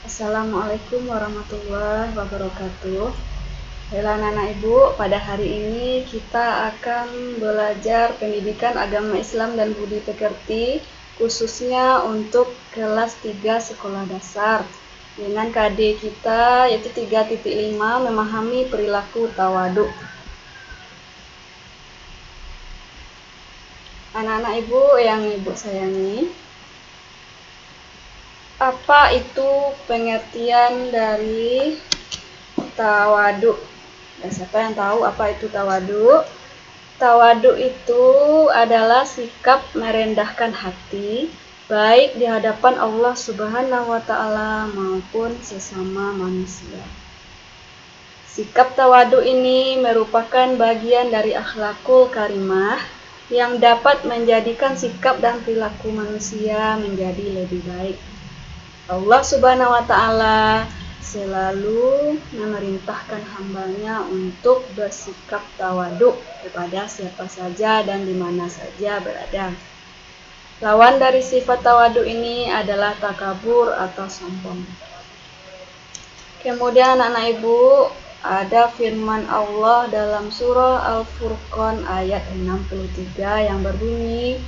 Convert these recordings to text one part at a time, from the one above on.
Assalamualaikum warahmatullahi wabarakatuh. Baiklah anak-anak ibu, pada hari ini kita akan belajar pendidikan agama Islam dan budi pekerti, khususnya untuk kelas 3 sekolah dasar. Dengan KD kita yaitu 3.5 memahami perilaku tawaduk. Anak-anak ibu yang ibu sayangi, apa itu pengertian dari tawaduk? Dan siapa yang tahu apa itu tawaduk? Tawaduk itu adalah sikap merendahkan hati, baik di hadapan Allah Subhanahu wa Ta'ala maupun sesama manusia. Sikap tawaduk ini merupakan bagian dari akhlakul karimah yang dapat menjadikan sikap dan perilaku manusia menjadi lebih baik. Allah Subhanahu wa Ta'ala selalu memerintahkan hambanya untuk bersikap tawaduk kepada siapa saja dan di mana saja berada. Lawan dari sifat tawaduk ini adalah takabur atau sombong. Kemudian anak-anak ibu, ada firman Allah dalam surah Al-Furqan ayat 63 yang berbunyi,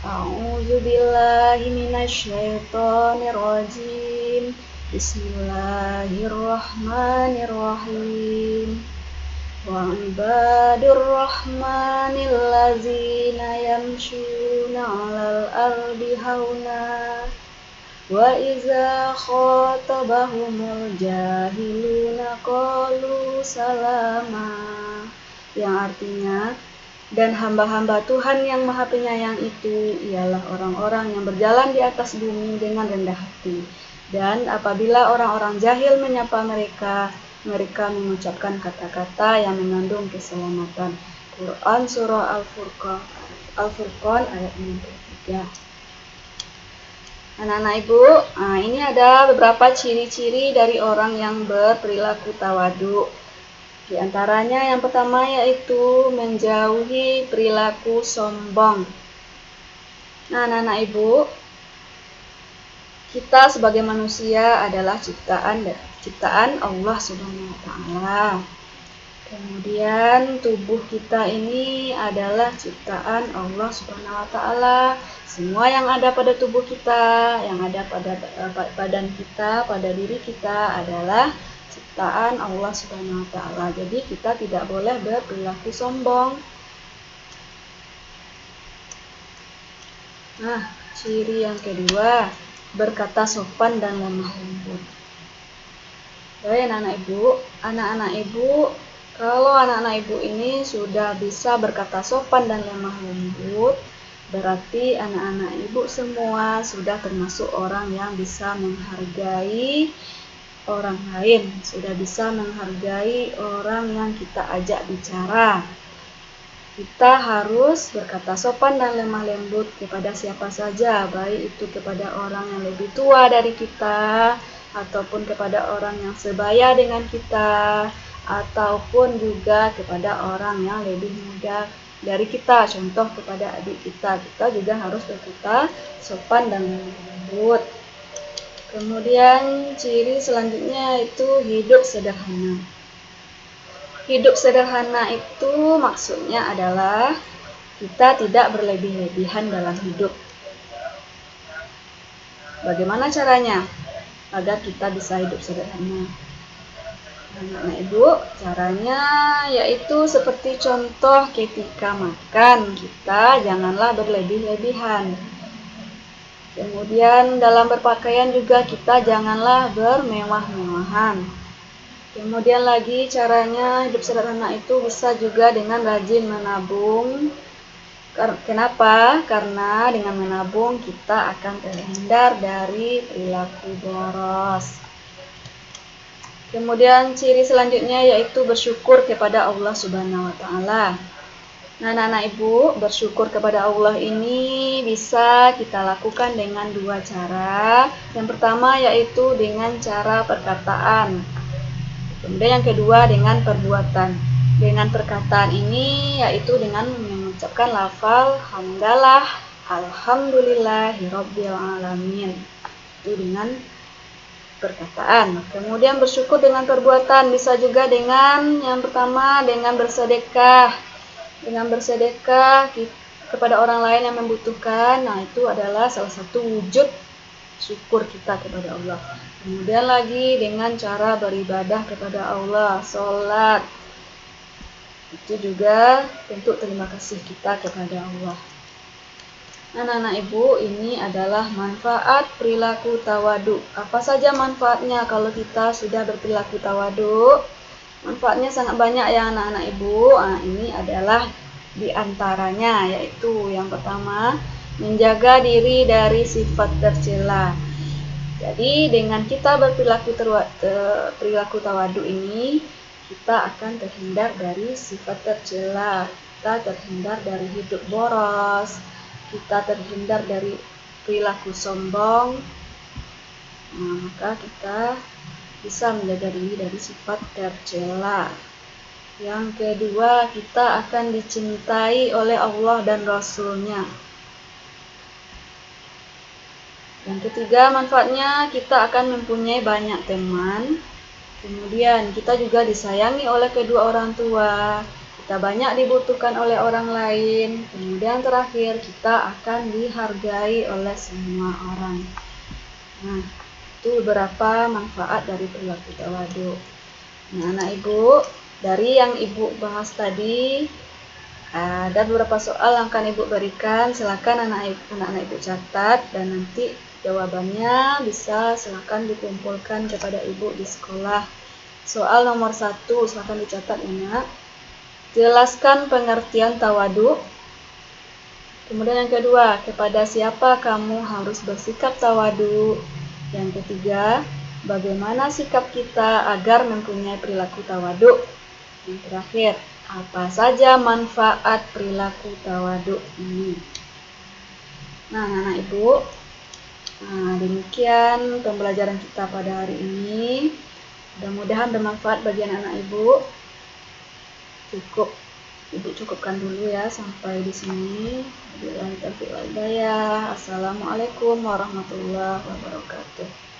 A'udzubillahi minasyaitonirrajim. Bismillahirrahmanirrahim. Wa ibadur rahmanil ladzina yamshuna 'alal ardi hauna wa iza khatabahumul jahiluna qalu salama. Yang artinya, dan hamba-hamba Tuhan yang Maha Penyayang itu ialah orang-orang yang berjalan di atas bumi dengan rendah hati. Dan apabila orang-orang jahil menyapa mereka, mereka mengucapkan kata-kata yang mengandung keselamatan. Quran Surah Al-Furqan ayat 63. Anak-anak ibu, ini ada beberapa ciri-ciri dari orang yang berperilaku tawaduk. Di antaranya yang pertama yaitu menjauhi perilaku sombong. Nah, anak-anak ibu, kita sebagai manusia adalah ciptaan Allah Subhanahu wa Ta'ala. Kemudian tubuh kita ini adalah ciptaan Allah Subhanahu wa Ta'ala. Semua yang ada pada tubuh kita, yang ada pada badan kita, pada diri kita adalah ciptaan Allah Subhanahu wa Ta'ala. Jadi kita tidak boleh berperilaku sombong. Nah, ciri yang kedua, berkata sopan dan lemah lembut. Baik anak-anak ibu, kalau anak-anak ibu ini sudah bisa berkata sopan dan lemah lembut, berarti anak-anak ibu semua sudah termasuk orang yang bisa menghargai orang lain, sudah bisa menghargai orang yang kita ajak bicara. Kita harus berkata sopan dan lemah lembut kepada siapa saja, baik itu kepada orang yang lebih tua dari kita, ataupun kepada orang yang sebaya dengan kita, ataupun juga kepada orang yang lebih muda dari kita. Contoh kepada adik kita juga harus berkata sopan dan lemah lembut. Kemudian ciri selanjutnya itu hidup sederhana. Hidup sederhana itu maksudnya adalah kita tidak berlebih-lebihan dalam hidup. Bagaimana caranya agar kita bisa hidup sederhana? Anak-anak ibu, caranya yaitu seperti contoh ketika makan, kita janganlah berlebih-lebihan. Kemudian dalam berpakaian juga kita janganlah bermewah-mewahan. Kemudian lagi caranya hidup sederhana itu bisa juga dengan rajin menabung. Kenapa? Karena dengan menabung kita akan terhindar dari perilaku boros. Kemudian ciri selanjutnya yaitu bersyukur kepada Allah Subhanahu wa Ta'ala. Nah, anak-anak ibu, bersyukur kepada Allah ini bisa kita lakukan dengan dua cara. Yang pertama yaitu dengan cara perkataan. Kemudian yang kedua dengan perbuatan. Dengan perkataan ini yaitu dengan mengucapkan lafal hamdalah, alhamdulillahirabbil alamin. Itu dengan perkataan. Kemudian bersyukur dengan perbuatan, bisa juga dengan yang pertama dengan bersedekah. Dengan bersedekah kepada orang lain yang membutuhkan. Nah, itu adalah salah satu wujud syukur kita kepada Allah. Kemudian lagi dengan cara beribadah kepada Allah, sholat. Itu juga bentuk terima kasih kita kepada Allah. Anak-anak ibu, ini adalah manfaat perilaku tawadu. Apa saja manfaatnya kalau kita sudah berperilaku tawadu? Manfaatnya sangat banyak ya anak-anak ibu. Nah, ini adalah diantaranya, yaitu yang pertama, menjaga diri dari sifat tercela. Jadi dengan kita berperilaku tawadu ini, kita akan terhindar dari sifat tercela. Kita terhindar dari hidup boros. Kita terhindar dari perilaku sombong. Nah, maka kita bisa menjaga diri dari sifat tercela. Yang kedua, kita akan dicintai oleh Allah dan Rasul-Nya. Yang ketiga, manfaatnya kita akan mempunyai banyak teman. Kemudian kita juga disayangi oleh kedua orang tua. Kita banyak dibutuhkan oleh orang lain. Kemudian terakhir, kita akan dihargai oleh semua orang. Nah, itu beberapa manfaat dari perilaku tawadu. Nah, anak ibu, dari yang ibu bahas tadi, ada beberapa soal yang akan ibu berikan. Silakan anak-anak ibu catat, dan nanti jawabannya bisa silakan dikumpulkan kepada ibu di sekolah. Soal nomor 1, silakan dicatat ya nak. Jelaskan pengertian tawadu. Kemudian yang kedua, kepada siapa kamu harus bersikap tawadu. Yang ketiga, bagaimana sikap kita agar mempunyai perilaku tawadu. Yang terakhir, apa saja manfaat perilaku tawadu ini. Nah, anak ibu, demikian pembelajaran kita pada hari ini. Mudah-mudahan bermanfaat bagi anak-anak ibu. Ibu cukupkan dulu ya sampai di sini. Wabillahi taufiq wal hidayah. Assalamualaikum warahmatullahi wabarakatuh.